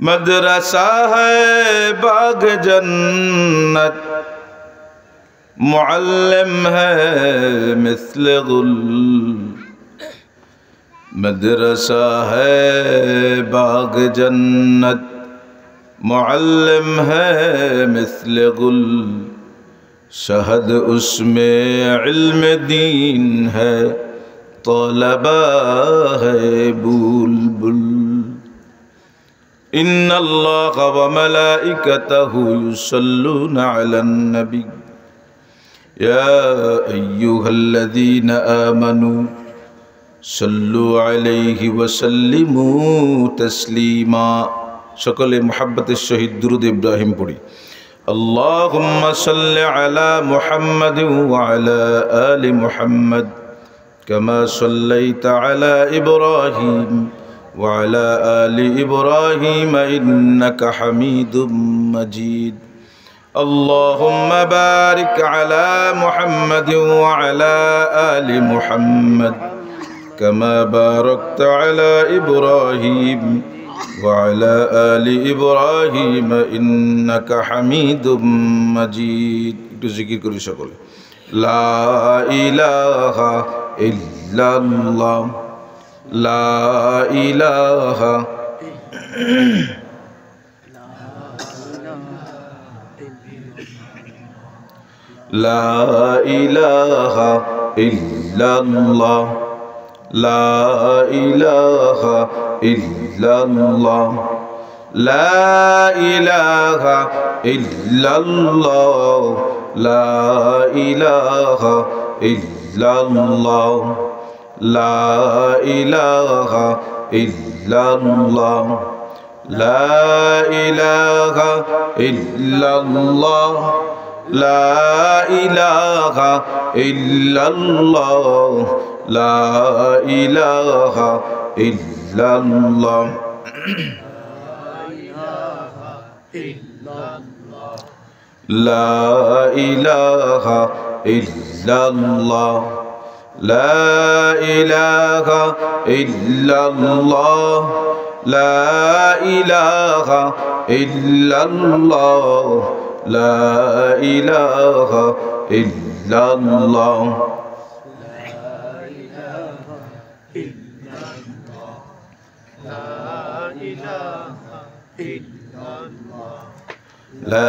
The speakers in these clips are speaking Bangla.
मदरसा है बाग जन्नत, मुअल्लिम है मिस्ल गुल। मदरसा है बाग जन्नत, मुअल्लिम है मिस्ल गुल। शहद उसमें इल्म दीन है, तलबा है बुलबुल। इन्नल्लाह व मलाइकतहु युसल्लूना अलन नबी या अय्युहल्लज़ीना आमनू सल्लु अलैहि व सल्लिमू तस्लीमा। सकले मुहब्बतेर सहित दुरूद इब्राहिम पढ़ी। अल्लाहुम्मा सल्लि अला मुहम्मद व अला आलि मुहम्मद कमा सल्लैता अला इब्राहीम वअला आलि इब्राहीम इन्नका हमीदुम मजीद। अल्लाहुम्मा बारिक अला मुहम्मद वअला आलि मुहम्मद कमा बारकता अला इब्राहीम वअला आलि इब्राहीम इन्नका हमीदुम मजीद। एकटु जिकिर करि सकले ला इलाहा इल्लाल्लाह, ला इलाहा ला इलाहा इल्लल्लाह, ला इलाहा इल्लल्लाह, ला इलाहा इल्लल्लाह, ला इलाहा इल्लल्लाह, ला इलाहा इल्लल्लाह, ला इलाहा इल्लल्लाह, ला इलाहा इल्लल्लाह, ला इलाहा इल्लल्लाह, ला इलाहा इल्लल्लाह, ला इलाहा इल्लल्लाह, ला इलाहा इल्लल्लाह, ला इलाहा इल्लल्लाह, ला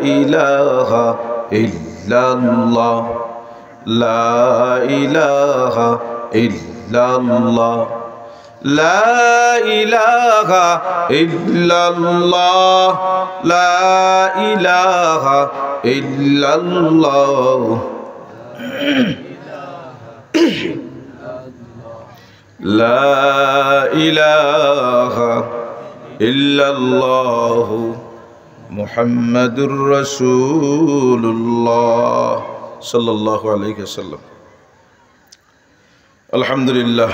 इलाहा इल्लल्लाह, ला इलाहा इल्लल्लाह, ला इलाहा इल्लल्लाह, ला इलाहा इल्लल्लाह, ला इलाहा इल्लल्लाह मुहम्मदुर रसूलुल्लाह सल्लल्लाहु अलैहि वसल्लम। अल्हम्दुलिल्लाह।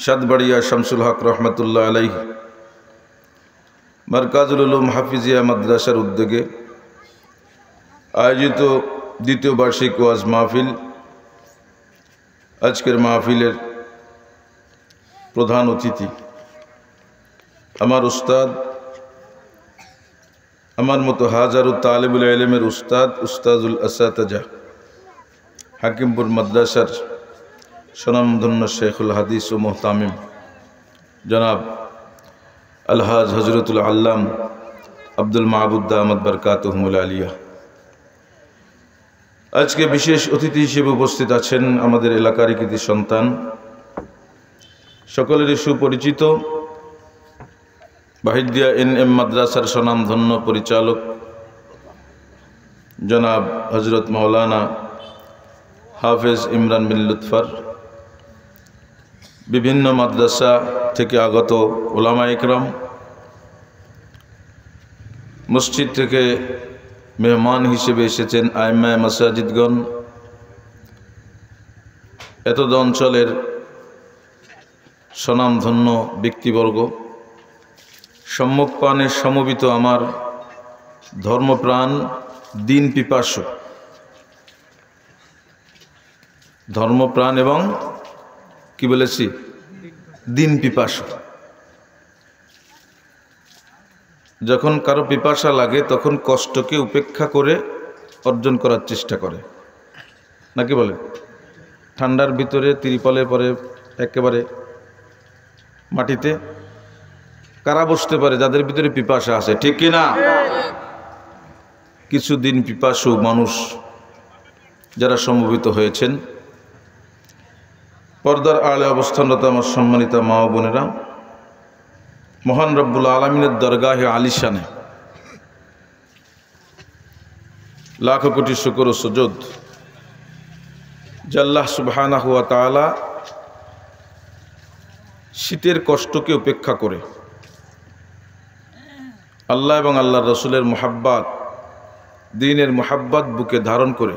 शादबाड़िया शमसुल हक रहमतुल्लाह अलैहि মারকাজুল উলুম হাফিজিয়া মাদ্রাসার উদ্যোগে আয়োজিত দ্বিতীয় বার্ষিক ওয়াজ মাহফিল। আজকের মাহফিলের প্রধান অতিথি আমার উস্তাদ, আমার মতো হাজারো তালিবুল ইলমের উস্তাদ, উস্তাদুল আসাতিজা, হাকিমপুর মাদ্রাসার স্বনামধন্য শেখুল হাদিস ও মুহতামিম জনাব আলহাজ হজরতুল আল্লাম আব্দুল মাহবুদ দামাত বরকাতুহুমুল আলিয়া। আজকে বিশেষ অতিথি হিসেবে উপস্থিত আছেন আমাদের এলাকার কৃতি সন্তান, সকলেরই সুপরিচিত বাহিদিয়া এনএম মাদ্রাসার স্বনামধন্য পরিচালক জনাব হজরত মাওলানা হাফেজ ইমরান বিন লুৎফর, বিভিন্ন মাদ্রাসা থেকে আগত উলামা ইকরাম, মসজিদ থেকে মেহমান হিসেবে এসেছেন আইম্মায়ে মাসাজিদগণ, এতদ অঞ্চলের স্বনামধন্য ব্যক্তিবর্গ, সম্মুখপানে সমবেত আমার ধর্মপ্রাণ দিন পিপাসু, ধর্মপ্রাণ এবং কি বলেছি দিন পিপাসু, যখন কারো পিপাসা লাগে তখন কষ্টকে উপেক্ষা করে অর্জন করার চেষ্টা করে, নাকি বলে? ঠান্ডার ভিতরে তিরপলে পরে একেবারে মাটিতে কারা বসতে পারে? যাদের ভিতরে পিপাসা আছে, ঠিক কি না? কিছুদিন পিপাসু মানুষ যারা সমবেত হয়েছেন, পর্দার আড়ালে অবস্থানরত আমার সম্মানিত মা ও বোনেরা, মহান রব্বুল আলমিনের দরগাহে আলিশানে লাখ কোটি শুকর ও সুজুদ যে আল্লাহ সুবহানাহু ওয়া তাআলা শীতের কষ্টকে উপেক্ষা করে আল্লাহ এবং আল্লাহর রসুলের মুহাব্বত, দ্বীনের মুহাব্বত বুকে ধারণ করে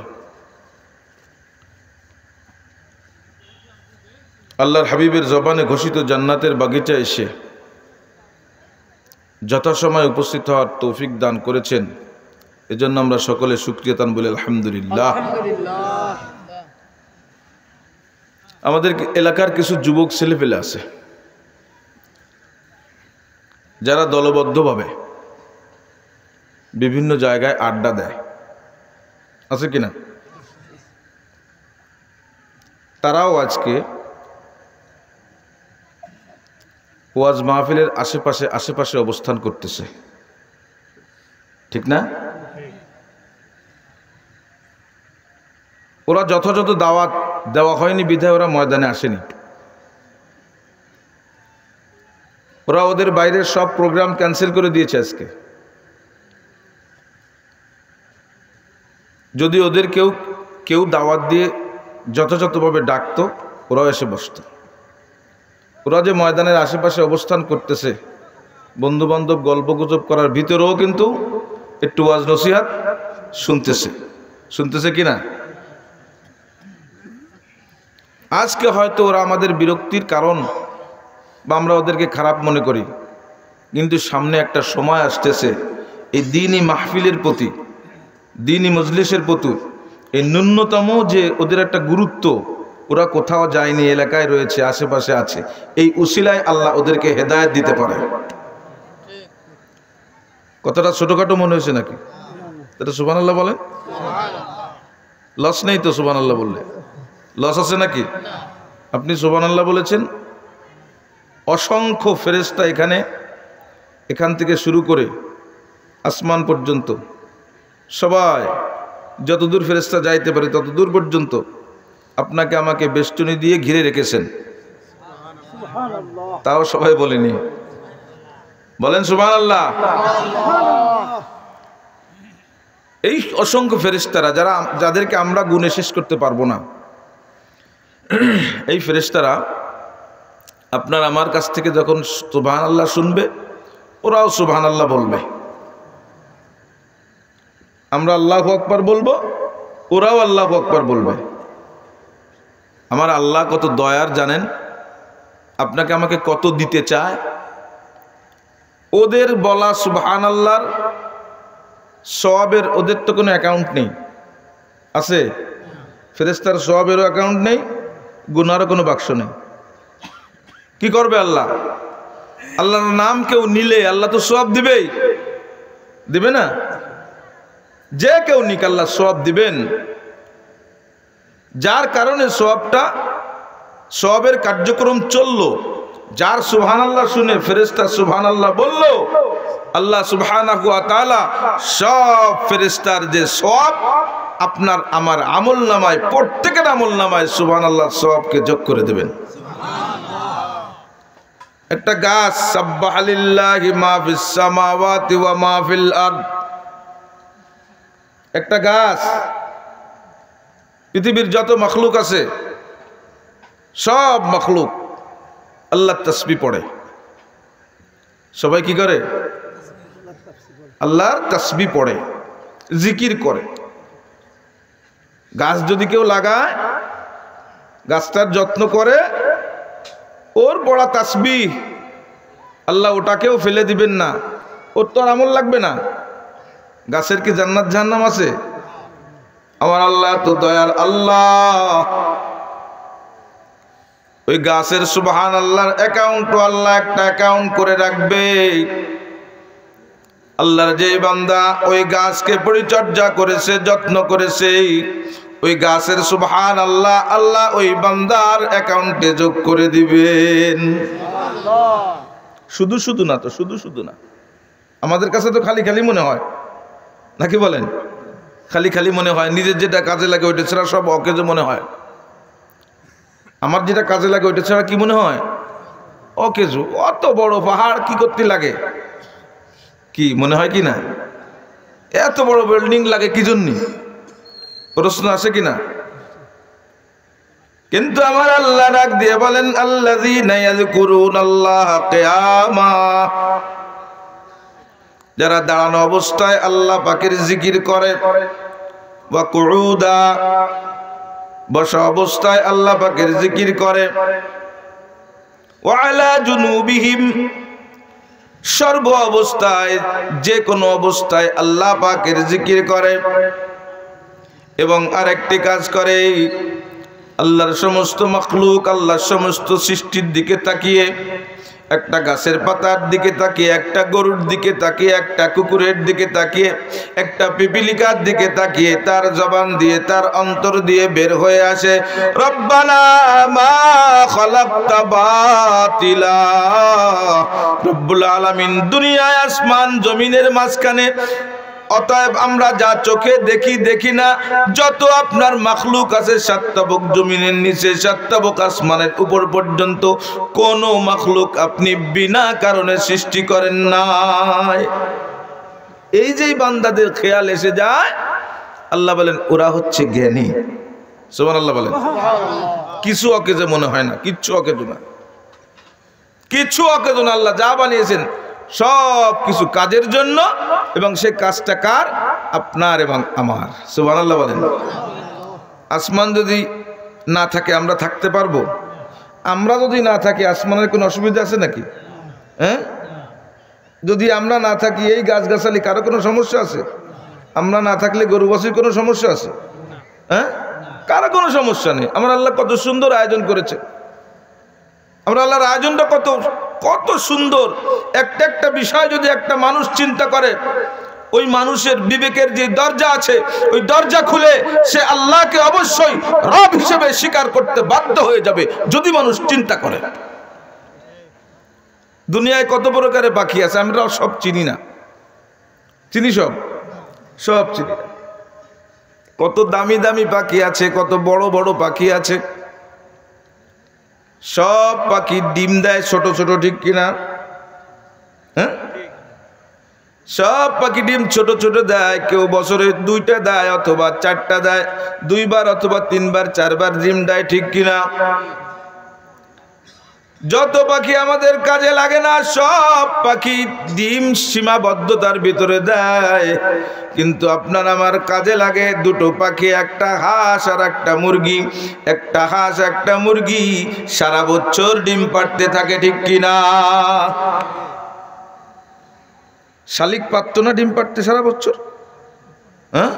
আল্লাহর হাবিবের জবানে ঘোষিত জান্নাতের বাগিচা এসে যথাসময়ে উপস্থিত হওয়ার তৌফিক দান করেছেন। এজন্য আমরা সকলে শুকরিয়া তান বলি আলহামদুলিল্লাহ। আমাদের এলাকার কিছু যুবক ছেলেপেলে আছে যারা দলবদ্ধভাবে বিভিন্ন জায়গায় আড্ডা দেয়, আছে কিনা? তারাও আজকে ওয়াজ মাহফিলের আশেপাশে অবস্থান করতেছে, ঠিক না? ওরা যথাযথ দাওয়াত দেওয়া হয়নি বিধায় ওরা ময়দানে আসেনি। ওরা ওদের বাইরের সব প্রোগ্রাম ক্যান্সেল করে দিয়েছে আজকে। যদি ওদের কেউ দাওয়াত দিয়ে যথাযথভাবে ডাকতো, ওরাও এসে বসতো। ওরা যে ময়দানের আশেপাশে অবস্থান করতেছে, বন্ধু বান্ধব গল্পগুজব করার ভিতরেও কিন্তু একটু ওয়াজ নসিহাত শুনতেছে কিনা? আজকে হয়তো ওরা আমাদের বিরক্তির কারণ বা আমরা ওদেরকে খারাপ মনে করি, কিন্তু সামনে একটা সময় আসতেছে এই দ্বীনি মাহফিলের প্রতি, দ্বীনি মজলিসের প্রতি এই ন্যূনতম যে ওদের একটা গুরুত্ব, ওরা কোথাও যায়নি, এলাকায় রয়েছে, আশেপাশে আছে, এই উসিলায় আল্লাহ ওদেরকে হেদায়েত দিতে পারে। কথাটা ছোটখাটো মনে হয়েছে নাকি? এটা সুবহানাল্লাহ বলেন। লস নেই তো সুবহানাল্লাহ বললে? লস আছে নাকি? আপনি সুবহানাল্লাহ বলেছেন, অসংখ্য ফেরেশতা এখান থেকে শুরু করে আসমান পর্যন্ত সবাই যতদূর ফেরেশতা যাইতে পারে ততদূর পর্যন্ত আপনাকে আমাকে বেষ্টনী দিয়ে ঘিরে রেখেছেন। তাও সবাই বলেনি, বলেন সুবহানাল্লাহ। এই অসংখ্য ফেরেশতারা যাদেরকে আমরা গুণে শেষ করতে পারবো না, এই ফেরেশতারা আপনার আমার কাছ থেকে যখন সুবহানাল্লাহ শুনবে, ওরাও সুবহানাল্লাহ বলবে। আমরা আল্লাহু আকবার বলবো, ওরাও আল্লাহু আকবার বলবে। আমার আল্লাহ কত দয়ার জানেন, আপনাকে আমাকে কত দিতে চায়। ওদের বলা সুবহানাল্লাহর সওয়াবের ওদের তো কোনো অ্যাকাউন্ট নেই, আছে? ফেরেশতার সওয়াবেরও অ্যাকাউন্ট নেই, গুনারও কোনো বাক্স নেই। কি করবে আল্লাহ? আল্লাহর নাম কেউ নিলে আল্লাহ তো সওয়াব দিবে না? যে কেউ নিক আল্লাহ সওয়াব দিবেন। যার কারণে সওয়াবের কার্যক্রম চললো, যার সুবহানাল্লাহ শুনে ফেরেশতা সুবহানাল্লাহ বলল, আল্লাহ সুবহানাহু ওয়া তাআলা সব ফেরেশতার যে সওয়াব আপনার আমার আমলনামায়, প্রত্যেকের আমলনামায় সুবহানাল্লাহর সওয়াবকে যোগ করে দেবেন। একটা গাছ, সাব্বাহা লিল্লাহি মা ফিস সামাওয়াতি ওয়া মা ফিল আরদ, একটা গাছ, পৃথিবীর যত মখলুক আছে সব মখলুক আল্লাহর তাসবিহ পড়ে। সবাই কি করে? আল্লাহর তাসবিহ পড়ে, জিকির করে। গাছ যদি কেউ লাগায়, গাছটার যত্ন করে, ওর পড়া তাসবিহ আল্লাহ ওটাকেও ফেলে দিবেন না। ওর তো আর আমল লাগবে না। গাছের কি জান্নাত জাহান্নাম আছে? আমার আল্লাহ তো দয়ার আল্লাহ, ওই গাছের সুবহানাল্লাহর অ্যাকাউন্ট আল্লাহ একটা অ্যাকাউন্ট করে রাখবে। আল্লাহর যে বান্দা ওই গাছকে পরিচর্যা করেছে, যত্ন করেছে, ওই গাছের সুবহানাল্লাহ আল্লাহ ওই বান্দার অ্যাকাউন্টে যোগ করে দিবেন। শুধু শুধু না তো, শুধু শুধু না। আমাদের কাছে তো খালি খালি মনে হয়, নাকি বলেন? খালি খালি মনে হয়, নিজের যেটা কাজে লাগে ওইটা ছাড়া সব অকেজো মনে হয়। আমার যেটা কাজে লাগে ওইটা ছাড়া কি মনে হয়? অকেজো। অত বড় পাহাড় কি করতে লাগে, কি মনে হয় কি না? এত বড় বিল্ডিং লাগে কি জন্য? প্রশ্ন আসে কিনা? কিন্তু আমার আল্লাহ ডাক দিয়ে বলেন, আল্লাযীনা ইয়াযকুরুনাল্লাহা কিয়ামা, যারা দাঁড়ানো অবস্থায় আল্লাহ পাকের জিকির করে, ওয়া কুউদা, বসা অবস্থায় আল্লাহ পাকের জিকির করে, ওয়া আলা জুনুবিহিম, সর্ব অবস্থায় যে কোনো অবস্থায় আল্লাহ পাকের জিকির করে। এবং আরেকটি কাজ করে, আল্লাহর সমস্ত মাখলুক, আল্লাহর সমস্ত সৃষ্টির দিকে তাকিয়ে, একটা গাছের পাতার দিকে তাকিয়ে, একটা গরুর দিকে তাকিয়ে, একটা কুকুরের দিকে তাকিয়ে, একটা পিপিলিকার দিকে তাকিয়ে তার জবান দিয়ে, তার অন্তর দিয়ে বের হয়ে আসে, রব্বানা মা খালাকতা বাতিলা। রব্বুল আলামিন দুনিয়ায় আসমান জমিনের মাঝখানে, অতএব আমরা যা চোখে দেখি, দেখি না, যত আপনার মাখলুক আছে, সাতটাবক জমিনের নিচে, সাতটাবক আসমানের উপর পর্যন্ত কোন মাখলুক আপনি বিনা কারণে সৃষ্টি করেন নাই। এই যে বান্দাদের খেয়াল এসে যায়, আল্লাহ বলেন ওরা হচ্ছে জ্ঞানী। সুবহানাল্লাহ বলেন। কিছু অকেজো মনে হয় না, কিচ্ছু অকেজো না, কিছু অকেজো না। আল্লাহ যা বানিয়েছেন সব কিছু কাজের জন্য, এবং সে কাজটা কার? আপনার এবং আমার। সুবহানাল্লাহ বলেন। আসমান যদি না থাকে আমরা থাকতে পারবো? আমরা যদি না থাকি আসমানের কোনো অসুবিধা আছে নাকি? হ্যাঁ, যদি আমরা না থাকি এই গাছগাছালি কারো কোনো সমস্যা আছে? আমরা না থাকলে গরু বাছুর কোনো সমস্যা আছে? হ্যাঁ, কারো কোনো সমস্যা নেই। আমার আল্লাহ কত সুন্দর আয়োজন করেছে। আমরা আল্লাহর আয়োজনটা কত কত সুন্দর। একটা একটা বিষয় যদি একটা মানুষ চিন্তা করে, ওই মানুষের বিবেকের যে দরজা আছে, ওই দরজা খুলে সে আল্লাহকে অবশ্যই রব হিসেবে স্বীকার করতে বাধ্য হয়ে যাবে, যদি মানুষ চিন্তা করে। দুনিয়ায় কত প্রকারের পাখি আছে, আমরা সব চিনি না। চিনি? সব চিনি। কত দামি দামি পাখি আছে, কত বড় বড় পাখি আছে। সব পাখি ডিম দেয় ছোট ছোট, ঠিক কিনা? হ্যাঁ, সব পাখি ডিম ছোট ছোট দেয়। কেউ বছরে 2টা দেয় অথবা 4টা দেয়, 2বার অথবা 3বার 4বার ডিম দেয়, ঠিক কিনা? যত পাখি আমাদের কাজে লাগে না, সব পাখি ডিম সীমাবদ্ধতার ভিতরে দেয়। কিন্তু আপনার আমার কাজে লাগে দুটো পাখি, একটা হাঁস আর একটা মুরগি। একটা হাঁস একটা মুরগি সারা বছর ডিম পাড়তে থাকে, ঠিক কিনা? শালিক পারত না ডিম পাড়তে সারা বছর? হ্যাঁ,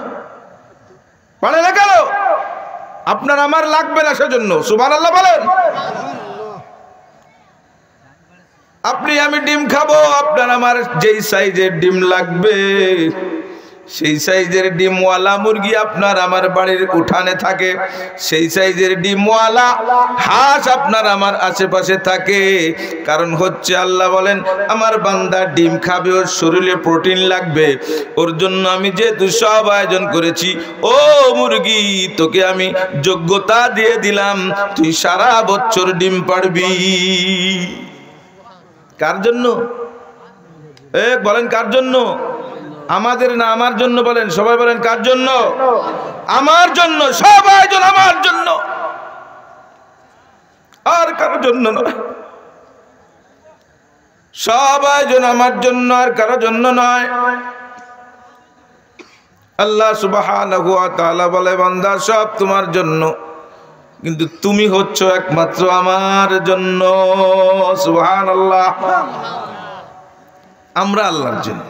পারে না কেন? আপনার আমার লাগবে না সেজন্য। সুবহানাল্লাহ বলেন। আপনি আমি ডিম খাবো, আপনার আমার যেই সাইজের ডিম লাগবে সেই সাইজের ডিমওয়ালা মুরগি আপনার আমার বাড়ির উঠানে থাকে, সেই সাইজের ডিমওয়ালা হাঁস আপনার আমার আশেপাশে থাকে। কারণ হচ্ছে আল্লাহ বলেন আমার বান্দা ডিম খাবে, ওর শরীরে প্রোটিন লাগবে, ওর জন্য আমি যেহেতু সব আয়োজন করেছি, ও মুরগি তোকে আমি যোগ্যতা দিয়ে দিলাম, তুই সারা বছর ডিম পাড়বি। কার জন্য? বলেন কার জন্য? আমাদের না আমার জন্য? বলেন সবাই, বলেন কার জন্য? আমার জন্য। সব আয়োজন আমার জন্য, আর কারো জন্য নয়। সব আয়োজন আমার জন্য, আর কারো জন্য নয়। আল্লাহ সুবহানাহু ওয়া তাআলা বলে বান্দা সব তোমার জন্য, কিন্তু তুমি হচ্ছ একমাত্র আমার জন্য। সুবহানাল্লাহ। আমরা আল্লাহর জন্য।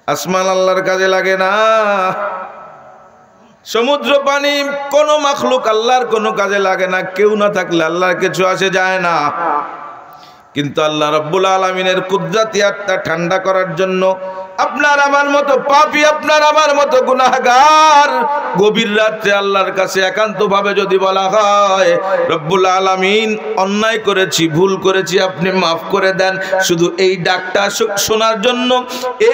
আসমান আল্লাহর কাজে লাগে না, সমুদ্র পানি কোনো মাখলুক আল্লাহর কোনো কাজে লাগে না। কেউ না থাকলে আল্লাহর কিছু আসে যায় না। কিন্তু আল্লাহ রাব্বুল আলামিনের কুদরতি আত্মা ঠান্ডা করার জন্য আপনার আমার মতো পাপী, আপনার আমার মতো গুনাহগার গভীর রাতে আল্লাহর কাছে একান্তভাবে যদি বলা হয় রব্বুল আলামিন অন্যায় করেছি, ভুল করেছি, আপনি মাফ করে দেন, শুধু এই ডাকটা শোনার জন্য,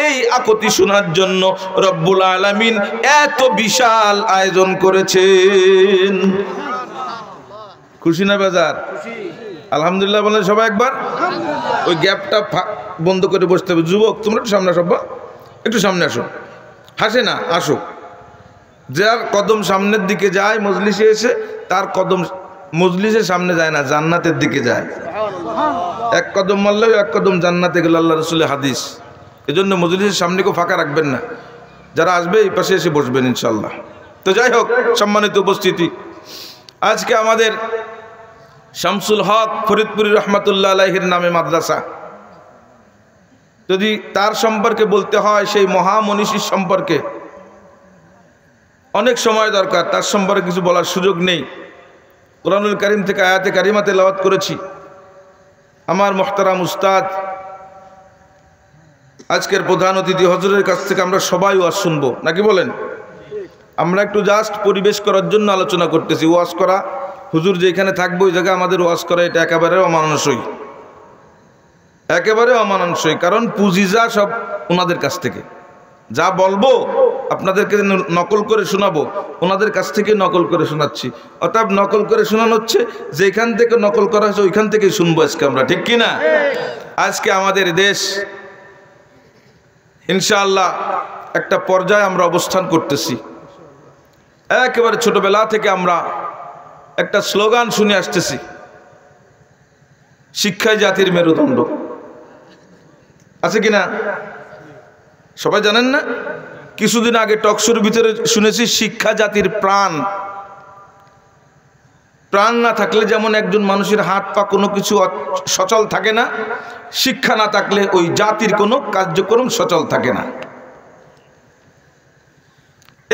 এই আকুতি শোনার জন্য রব্বুল আলামিন এত বিশাল আয়োজন করেছেন। খুশি না বেজার? আলহামদুলিল্লাহ বলেন সবাই একবার। ওই গ্যাপটা বন্ধ করে বসতে হবে। যুবক তোমরা একটু সামনে আসো, একটু সামনে আসো, হাসে না, আসো। যার কদম সামনের দিকে যায় মজলিসে এসে, তার কদম মজলিসের সামনে যায় না, জান্নাতের দিকে যায়। এক কদম মারলেও এক কদম জান্নাতে গেল, আল্লাহ রাসূলের হাদিস। এজন্য মজলিসের সামনে কেউ ফাঁকা রাখবেন না, যারা আসবে এই পাশে এসে বসবেন ইনশাল্লাহ। তো যাই হোক, সম্মানিত উপস্থিতি, আজকে আমাদের শামসুল হক ফরিদপুরি রহমাতুল্লাহ আলাইহির নামে মাদ্রাসা। যদি তার সম্পর্কে বলতে হয়, সেই মহামনীষীর সম্পর্কে অনেক সময় দরকার, তার সম্পর্কে কিছু বলার সুযোগ নেই। কোরআনুল কারীম থেকে আয়াতে কারিমা তেলাওয়াত করেছি। আমার মুহতারাম উস্তাদ, আজকের প্রধান অতিথি হজরের কাছ থেকে আমরা সবাই ওয়াজ শুনবো, নাকি বলেন? আমরা একটু জাস্ট পরিবেশ করার জন্য আলোচনা করতেছি। ওয়াজ করা, হুজুর যেখানে থাকবো ওই জায়গায় আমাদের ওয়াজ করা, এটা একেবারে অমানুষই, একেবারে অমানুষই। কারণ পুঁজি যা সব ওনাদের কাছ থেকে, যা বলবো আপনাদেরকে নকল করে শোনাবো, ওনাদের কাছ থেকে নকল করে শোনাচ্ছি। অর্থাৎ নকল করে শোনানো হচ্ছে, যেখান থেকে নকল করা হচ্ছে ওইখান থেকেই শুনবো আজকে আমরা, ঠিক কিনা? আজকে আমাদের দেশ ইনশাআল্লাহ একটা পর্যায়ে আমরা অবস্থান করতেছি। একেবারে ছোটবেলা থেকে আমরা একটা স্লোগান শুনে আসতেছি, শিক্ষাই জাতির মেরুদণ্ড। আছে কিনা সবাই জানেন না? কিছুদিন আগে টকশোর ভিতরে শুনেছি শিক্ষা জাতির প্রাণ। প্রাণ না থাকলে যেমন একজন মানুষের হাত পা কোনো কিছু সচল থাকে না, শিক্ষা না থাকলে ওই জাতির কোনো কার্যক্রম সচল থাকে না।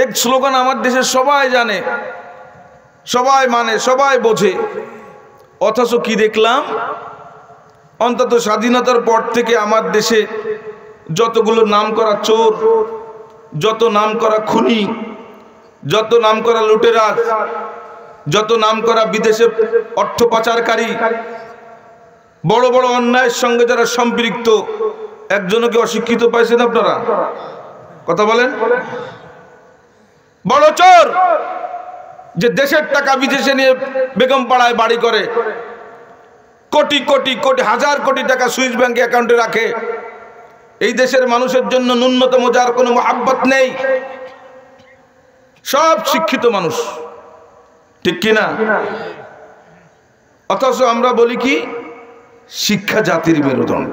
এক স্লোগান আমার দেশে সবাই জানে, সবাই মানে, সবাই বোঝে। অথচ কি দেখলাম, অন্তত স্বাধীনতার পর থেকে আমার দেশে যতগুলো নাম করা চোর, যত নাম করা খুনি, যত নাম করা লুটেরাজ, যত নাম করা বিদেশে অর্থ পাচারকারী, বড় বড় অন্যায়ের সঙ্গে যারা সম্পৃক্ত, একজনকে অশিক্ষিত পাইছেন আপনারা? কথা বলেন। বড় চোর যে দেশের টাকা বিদেশে নিয়ে বেগম পাড়ায় বাড়ি করে, কোটি কোটি কোটি হাজার কোটি টাকা সুইস ব্যাংকে অ্যাকাউন্টে রাখে, এই দেশের মানুষের জন্য ন্যূনতম যার কোনো মহাব্বত নেই, সব শিক্ষিত মানুষ, ঠিক কিনা? অথচ আমরা বলি কি শিক্ষা জাতির মেরুদণ্ড।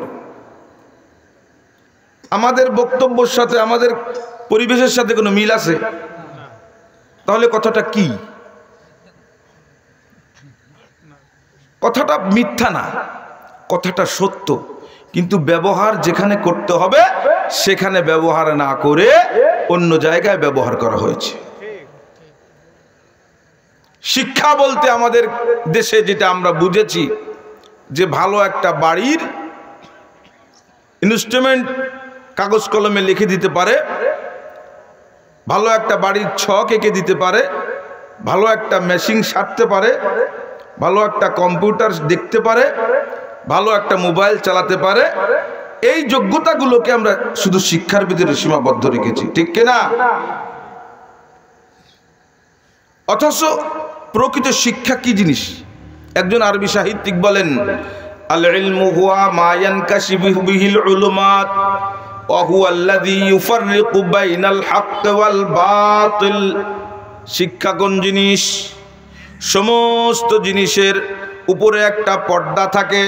আমাদের বক্তব্যের সাথে আমাদের পরিবেশের সাথে কোনো মিল আছে? তাহলে কথাটা কি? কথাটা মিথ্যা না, কথাটা সত্য, কিন্তু ব্যবহার যেখানে করতে হবে সেখানে ব্যবহার না করে অন্য জায়গায় ব্যবহার করা হয়েছে। শিক্ষা বলতে আমাদের দেশে যেটা আমরা বুঝেছি, যে ভালো একটা বাড়ির ইনস্ট্রুমেন্ট কাগজ কলমে লিখে দিতে পারে, ভালো একটা বাড়ির ছক এঁকে দিতে পারে, ভালো একটা মেশিন সারতে পারে, ভালো একটা কম্পিউটার দেখতে পারে, ভালো একটা মোবাইল চালাতে পারে, এই যোগ্যতাগুলোকে আমরা শুধু শিক্ষার ভিতরে সীমাবদ্ধ রেখেছি, ঠিক কিনা? অথচ প্রকৃত শিক্ষা কি জিনিস? একজন আরবি সাহিত্যিক বলেন, আল ইলমু হুয়া মা ইয়ানকাশিফু বিহিল উলুমাত ওয়া হুয়া আল্লাযী ইউফাররিকু বাইনাল হক ওয়াল বাতিল। শিক্ষা কোন জিনিস? সমস্ত জিনিসের উপরে একটা পর্দা থাকে,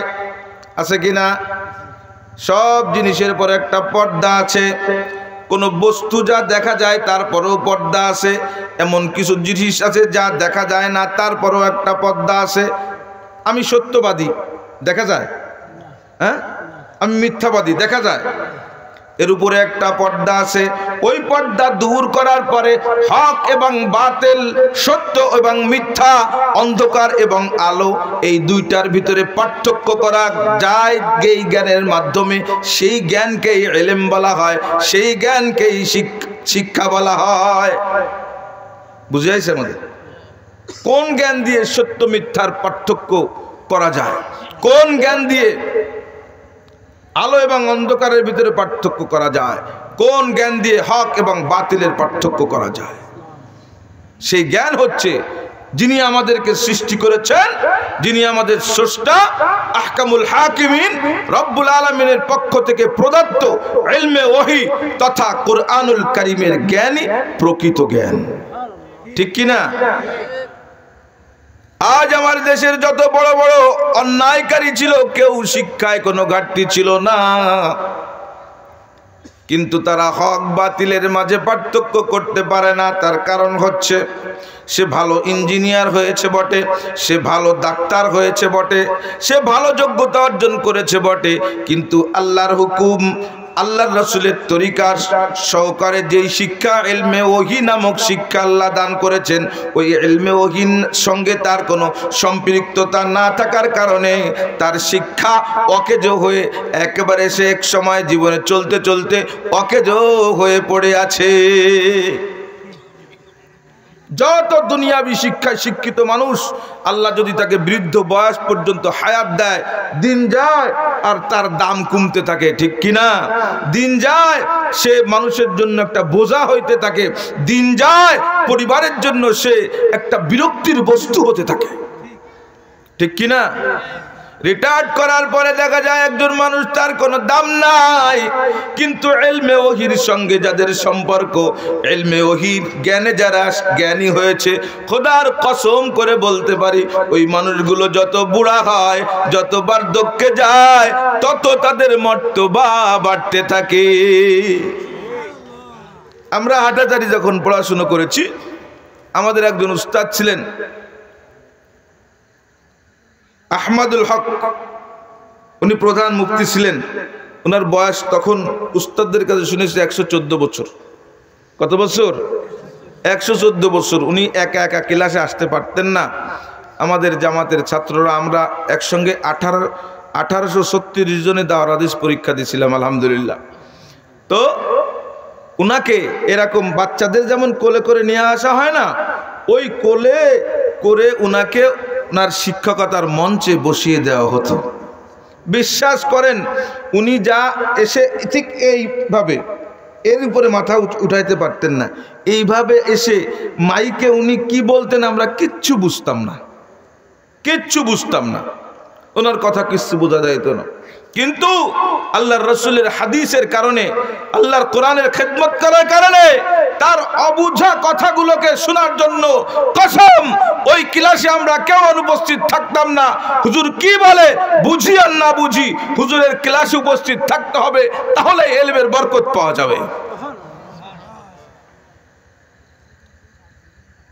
আছে কিনা? সব জিনিসের পরে একটা পর্দা আছে। কোনো বস্তু যা দেখা যায় তারপরেও পর্দা আছে, এমন কিছু জিনিস আছে যা দেখা যায় না তারপরেও একটা পর্দা আছে। আমি সত্যবাদী, দেখা যায়? হ্যাঁ, আমি মিথ্যাবাদী, দেখা যায়? এর উপরে একটা পর্দা আছে। ওই পর্দা দূর করার পরে হক এবং বাতিল, সত্য এবং মিথ্যা, অন্ধকার এবং আলো, এই দুইটার ভিতরে পার্থক্য করা যায় এই জ্ঞানের মাধ্যমে। সেই জ্ঞানকেই ইলম বলা হয়, সেই জ্ঞানকেই শিক্ষা বলা হয়। বুঝে আসছে আমাদের? কোন জ্ঞান দিয়ে সত্য মিথ্যার পার্থক্য করা যায়, কোন জ্ঞান দিয়ে আলো এবং অন্ধকারের ভিতরে পার্থক্য করা যায়, কোন জ্ঞান দিয়ে হক এবং বাতিলের পার্থক্য করা যায়, সেই জ্ঞান হচ্ছে যিনি আমাদেরকে সৃষ্টি করেছেন, যিনি আমাদের স্রষ্টা, আহকামুল হাকিমিন রব্বুল আলামিনের পক্ষ থেকে প্রদত্ত ইলমে ওহী তথা কুরআনুল কারীমের জ্ঞানই প্রকৃত জ্ঞান। ঠিক কি না? আজ আমার দেশের যত বড় বড় অন্যায়কারী ছিল, কেউ শিক্ষায় কোনো ঘাটতি ছিল না, কিন্তু তারা হক বাতিলের মাঝে পার্থক্য করতে পারে না। তার কারণ হচ্ছে সে ভালো ইঞ্জিনিয়ার হয়েছে বটে, সে ভালো ডাক্তার হয়েছে বটে, সে ভালো যোগ্যতা অর্জন করেছে বটে, কিন্তু আল্লাহর হুকুম, আল্লাহর রাসূলের তরিকার সহকারে যেই শিক্ষা ইলমে ওহী নামক শিক্ষা আল্লাহ দান করেছেন, ওই ইলমে ওহীর সঙ্গে তার কোনো সম্পৃক্ততা না থাকার কারণে তার শিক্ষা অকেজো হয়ে একেবারে সে এক সময় জীবনে চলতে চলতে অকেজো হয়ে পড়ে আছে। যত দুনিয়াবি শিক্ষায় শিক্ষিত মানুষ, আল্লাহ যদি তাকে বৃদ্ধ বয়স পর্যন্ত হায়াত দেয়, দিন যায় আর তার দাম কমতে থাকে। ঠিক কিনা? দিন যায় সে মানুষের জন্য একটা বোঝা হইতে থাকে, দিন যায় পরিবারের জন্য সে একটা বিরক্তির বস্তু হতে থাকে। ঠিক কিনা? রিটায়ার্ড করার পরে দেখা যায় একজন মানুষ, তার কোনো দাম নাই, কিন্তু ইলমে ওহীর সঙ্গে যাদের সম্পর্ক, ইলমে ওহীর জ্ঞানে যারা জ্ঞানী হয়েছে, খোদার কসম করে বলতে পারি ওই মানুষগুলো যত বুড়া হয়, যত বার্ধক্যে যায়, তত তাদের মর্তবা বাড়তে থাকে। আমরা হাটাজারি যখন পড়াশুনো করেছি, আমাদের একজন উস্তাদ ছিলেন আহমদুল হক, উনি প্রধান মুফতি ছিলেন। ওনার বয়স তখন উস্তাদদের কাছে শুনেছি 114 বছর। কত বছর? 114 বছর। উনি একা একা ক্লাসে আসতে পারতেন না। আমাদের জামাতের ছাত্ররা আমরা একসঙ্গে 1836 জনে দাওরাত হাদিস পরীক্ষা দিয়েছিলাম, আলহামদুলিল্লাহ। তো উনাকে এরকম বাচ্চাদের যেমন কোলে করে নিয়ে আসা হয় না, ওই কোলে করে উনাকে ওনার শিক্ষকতার মঞ্চে বসিয়ে দেওয়া হতো। বিশ্বাস করেন, উনি যা এসে ঠিক এইভাবে এর উপরে মাথা উঠাইতে পারতেন না, এইভাবে এসে মাইকে উনি কি বলতেন আমরা কিচ্ছু বুঝতাম না, কিচ্ছু বুঝতাম না, ওনার কথা কিচ্ছু বোঝা যাইত না। কিন্তু আল্লাহর রাসূলের হাদিসের কারণে, আল্লাহর কোরআনের খেদমত করার কারণে, তার অবুঝা কথাগুলোকে শোনার জন্য কসম ওই ক্লাসে আমরা কেউ অনুপস্থিত থাকতাম না। হুজুর কি বলে, বুঝি আর না বুঝি, হুজুরের ক্লাসে উপস্থিত থাকতে হবে, তাহলে ইলমের বরকত পাওয়া যাবে।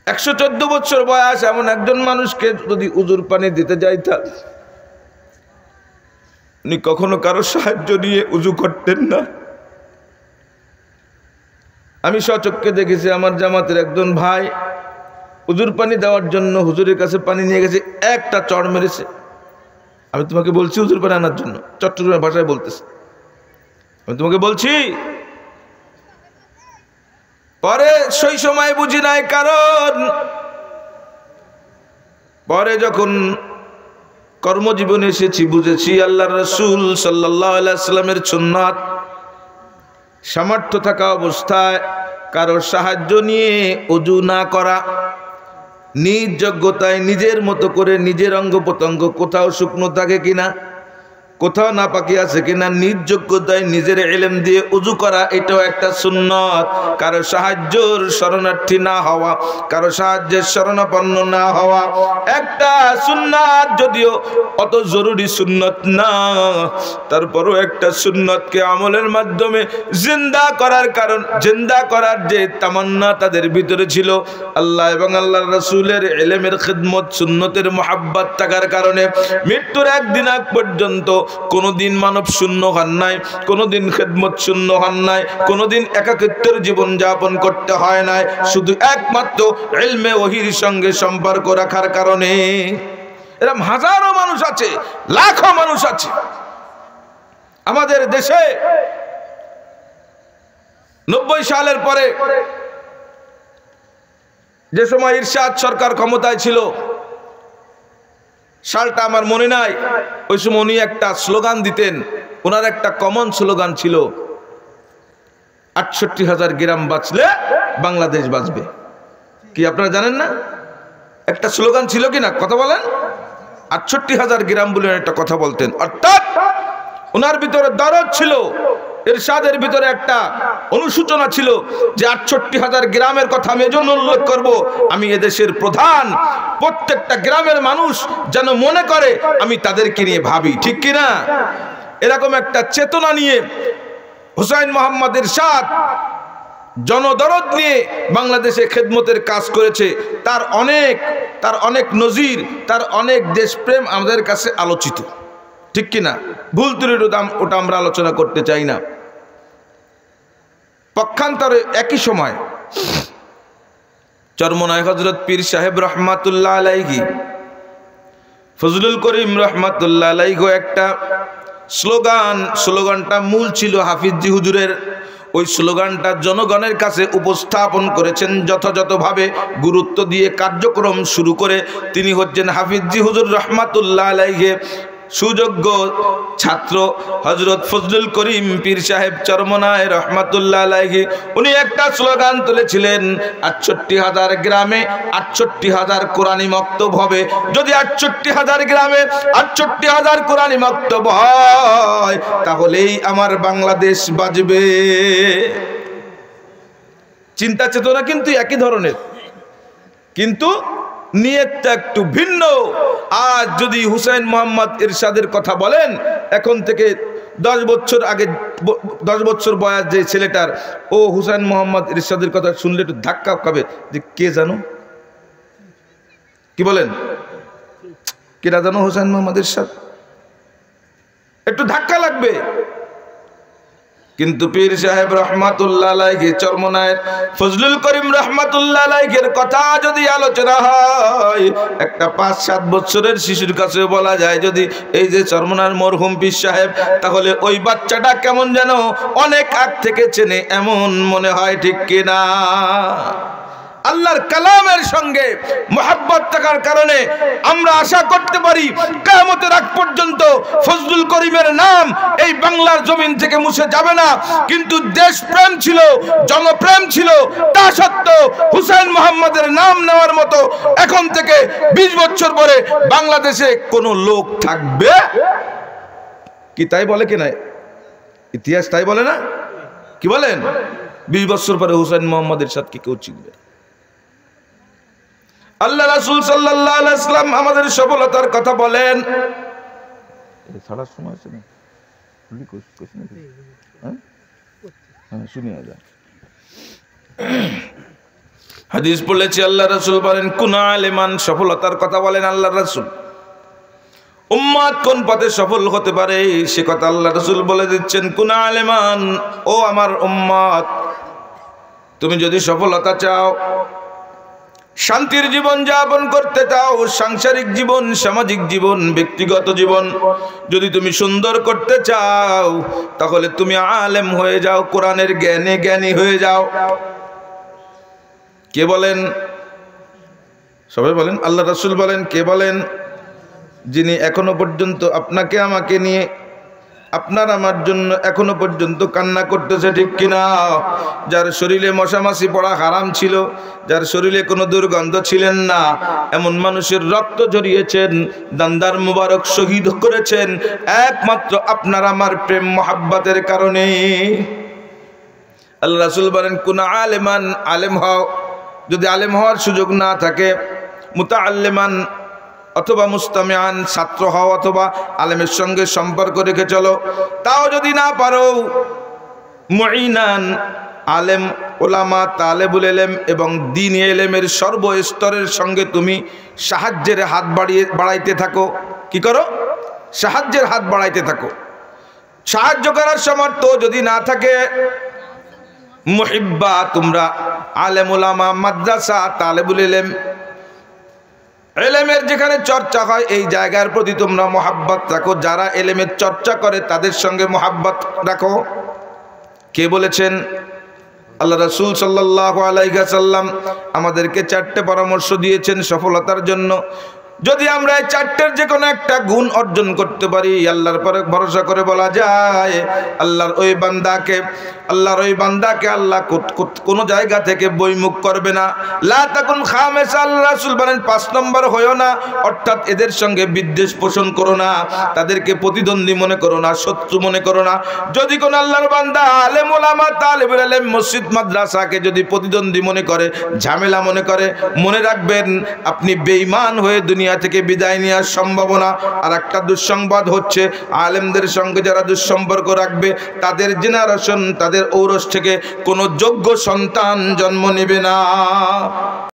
114 বছর বয়স এমন একজন মানুষকে যদি উজুর পানি দিতে যাইতাম, উনি কখনো কারো সাহায্য নিয়ে উজু করতেন না। আমি স্বচক্ষে দেখেছি, আমার জামাতের একজন ভাই উজুর পানি দেওয়ার জন্য হুজুরের কাছে পানি নিয়ে গেছে, একটা চড় মেরেছে। আমি তোমাকে বলছি উজুর পানি আনার জন্য, চট্টগ্রামের ভাষায় বলতেছে, আমি তোমাকে বলছি। পরে সেই সময় বুঝি নাই, কারণ পরে যখন কর্মজীবনে এসেছি বুঝেছি আল্লাহর রাসূল সাল্লাল্লাহু আলাইহি সাল্লামের সুন্নাত। সামর্থ্য থাকা অবস্থায় কারো সাহায্য নিয়ে ওযু না করা, নিজ যোগ্যতায় নিজের মতো করে নিজের অঙ্গ প্রত্যঙ্গ কোথাও শুকনো থাকে কিনা, কোথাও নাপাকি আছে কিনা, নিজ যোগ্যতায় নিজের ইলম দিয়ে উযু করা, এটাও একটা সুন্নাত। কারো সাহায্যের শরণার্থী না হওয়া, কারো সাহায্যের শরণাপন্ন না হওয়া একটা সুন্নাত, যদিও অত জরুরি সুন্নাত না, তারপরও একটা সুন্নাতকে আমলের মাধ্যমে জিন্দা করার কারণ, জিন্দা করার যে তামান্না তাদের ভিতরে ছিল, আল্লাহ এবং আল্লাহর রাসূলের ইলমের খিদমত, সুন্নতের মুহাব্বত থাকার কারণে মৃত্যুর একদিন আগ পর্যন্ত কোনোদিন মানব শূন্য হন নাই, কোনোদিন খেদমত শূন্য হন নাই, কোনোদিন একাকিত্বের জীবন যাপন করতে হয় নাই, শুধু একমাত্র ইলমে ওহীর সঙ্গে সম্পর্ক রাখার কারণে। এরকম হাজারো মানুষ আছে, লাখো মানুষ আছে আমাদের দেশে। 90 সালের পরে যে সময় ইরশাদ সরকার ক্ষমতায় ছিল, সালটা আমার মনে নাই, ওই সময় উনি একটা স্লোগান দিতেন। ওনার একটা কমন স্লোগান ছিল, 68,000 গ্রাম বাঁচলে বাংলাদেশ বাঁচবে। কি আপনারা জানেন না? একটা স্লোগান ছিল কি না? কথা বলেন। 68,000 গ্রাম বলে একটা কথা বলতেন। অর্থাৎ ওনার ভিতরে দরদ ছিল, ইরশাদের ভিতরে একটা অনুসূচনা ছিল যে 68,000 গ্রামের কথা আমি এজন্য উল্লেখ করব, আমি এদেশের প্রধান, প্রত্যেকটা গ্রামের মানুষ যেন মনে করে আমি তাদেরকে নিয়ে ভাবি, ঠিক কিনা? এরকম একটা চেতনা নিয়ে হুসাইন মোহাম্মদ ইরশাদ জনদরদ নিয়ে বাংলাদেশে খেদমতের কাজ করেছে। তার অনেক নজির, তার অনেক দেশপ্রেম আমাদের কাছে আলোচিত, ঠিক কিনা? ভুল ত্রুটির ওটা আমরা আলোচনা করতে চাই না। পক্ষান্তরে একই সময় চরমনায় হযরত পীর সাহেব রহমাতুল্লাহ আলাইহি, ফজলুল করিম রহমাতুল্লাহ আলাইহি একটা স্লোগানটা মূল ছিল হাফিজি হুজুরের। ওই স্লোগানটা জনগণের কাছে উপস্থাপন করেছেন যথাযথভাবে, গুরুত্ব দিয়ে কার্যক্রম শুরু করে। তিনি হচ্ছেন হাফিজি হুজুর রহমাতুল্লাহ আলাইহি সুযোগ্য ছাত্র হযরত ফজলুল করিম পীর সাহেব চরমনায় রহমাতুল্লাহ আলাইহি। উনি একটা স্লোগান তুলেছিলেন, 68,000 গ্রামে 68,000 কোরআনী মক্তব হবে। যদি 68,000 গ্রামে 68,000 কোরআনী মক্তব হয়, তাহলেই আমার বাংলাদেশ বাঁচবে। চিন্তা চেতনা কিন্তু একই ধরনের, কিন্তু নিয়তটা একটু ভিন্ন। আজ যদি হুসাইন মোহাম্মদ ইরশাদের কথা বলেন, এখন থেকে 10 বছর আগে, 10 বছর বয়স যে ছেলেটার, ও হুসাইন মোহাম্মদ ইরশাদের কথা শুনলে একটু ধাক্কা খাবে যে কে জানো, কি বলেন, কেটা জানো হুসাইন মোহাম্মদ ইরশাদ, একটু ধাক্কা লাগবে। কিন্তু পীর সাহেব রহমাতুল্লাহ আলাইহি চরমনায়ের ফজলুল করিম রহমাতুল্লাহ আলাইহির কথা যদি আলোচনা হয়, একটা 5-7 বছরের শিশুর কাছে বলা যায় যদি এই যে চরমনার মরহুম পীর সাহেব, তাহলে ওই বাচ্চাটা কেমন যেন অনেক আগ থেকে চেনে এমন মনে হয়, ঠিক কিনা? আল্লাহর কালামের সঙ্গে মুহাব্বত থাকার কারণে আমরা আশা করতে পারি কিয়ামতের আগ পর্যন্ত ফজলুল করিমের নাম এই বাংলার জমিন থেকে মুছে যাবে না। কিন্তু দেশপ্রেম ছিল, জনপ্রেম ছিল, তা সত্ত্বেও হুসাইন মোহাম্মদের নাম নেওয়ার মতো এখন থেকে 20 বছর পরে বাংলাদেশে কোনো লোক থাকবে কি? তাই বলে কি না ইতিহাস? তাই বলে না? কি বলেন? 20 বছর পরে হুসাইন মোহাম্মদের সাথে কি কেউ চিনবে? আল্লাহ রাসূল সাল্লাল্লাহু আলাইহি ওয়াসাল্লাম আমাদের সফলতার কথা বলেন। ছাড়ার সময় আছে না? শুনিয়া যায়। হাদিস বলেছে, আল্লাহ রাসূল বলেন কুনা আলিমান, সফলতার কথা বলেন আল্লাহ রাসূল। উম্মত কোন পথে সফল হতে পারে সে কথা আল্লাহ রাসূল বলে দিচ্ছেন। কুনা আলিমান, ও আমার উম্মত, তুমি যদি সফলতা চাও, শান্তির জীবন যাপন করতে চাও, সাংসারিক জীবন, সামাজিক জীবন, ব্যক্তিগত জীবন যদি তুমি সুন্দর করতে চাও, তাহলে তুমি আলেম হয়ে যাও, কোরআনের জ্ঞানে জ্ঞানী হয়ে যাও। কে বলেন? সবাই বলেন। আল্লাহ রাসূল বলেন। কে বলেন? যিনি এখনো পর্যন্ত আপনাকে আমাকে নিয়ে, আপনার আমার জন্য এখনো পর্যন্ত কান্না করতেছে, ঠিক কিনা? যার শরীরে মশামাছি পড়া হারাম ছিল, যার শরীরে কোনো দুর্গন্ধ ছিলেন না, এমন মানুষের রক্ত ঝরিয়েছেন, দান্দার মুবারক শহীদ করেছেন একমাত্র আপনার আমার প্রেম মহাব্বতের কারণে। আল্লাহ রাসূল বলেন কুনা আলেমান, আলেম হও। যদি আলেম হওয়ার সুযোগ না থাকে, মুতাআল্লিমান অথবা মুস্তামিআন, ছাত্র হও অথবা আলেমের সঙ্গে সম্পর্ক রেখে চলো। তাও যদি না পারো, মুঈনান, আলেম, ওলামা, তালেবুল ইলম এবং দ্বীনি ইলমের সর্বস্তরের সঙ্গে তুমি সাহায্যের হাত বাড়াইতে থাকো। কি করো? সাহায্যের হাত বাড়াইতে থাকো। সাহায্য করার সামর্থ্য যদি না থাকে, মুহিব্বা, তোমরা আলেম ওলামা, মাদ্রাসা, তালেবুল ইলম, এলেমের যেখানে চর্চা হয় এই জায়গার প্রতি তোমরা মোহাব্বত রাখো। যারা এলেমের চর্চা করে তাদের সঙ্গে মোহাব্বত রাখো। কে বলেছেন? আল্লাহ রাসূল সাল্লাল্লাহু আলাইহি ওয়াসাল্লাম আমাদেরকে 4টে পরামর্শ দিয়েছেন সফলতার জন্য। যদি আমরা এই 4টের যে কোনো একটা গুণ অর্জন করতে পারি, আল্লাহর পরে ভরসা করে বলা যায় আল্লাহর ওই বান্দাকে আল্লাহ কোনো জায়গা থেকে বইমুখ করবে না। লা তাকুন খামেসা, আল্লাহ রাসূল বলেন 5 নম্বর হয়ো না, অর্থাৎ এদের সঙ্গে বিদ্বেষ পোষণ করো না, তাদেরকে প্রতিদ্বন্দ্বী মনে করো না, শত্রু মনে করো না। যদি কোন আল্লাহর বান্দা আলেম ওলামা, তালেবুল ইলম, মসজিদ মাদ্রাসাকে যদি প্রতিদ্বন্দ্বী মনে করে, ঝামেলা মনে করে, মনে রাখবেন আপনি বেঈমান হয়ে দুনিয়া থেকে বিদায় নেওয়ার সম্ভাবনা। আর একটা দুঃসংবাদ হচ্ছে, আলেমদের সঙ্গে যারা দুঃসম্পর্ক রাখবে তাদের জেনারেশন, তাদের ঔরস থেকে কোনো যোগ্য সন্তান জন্ম নেবে না।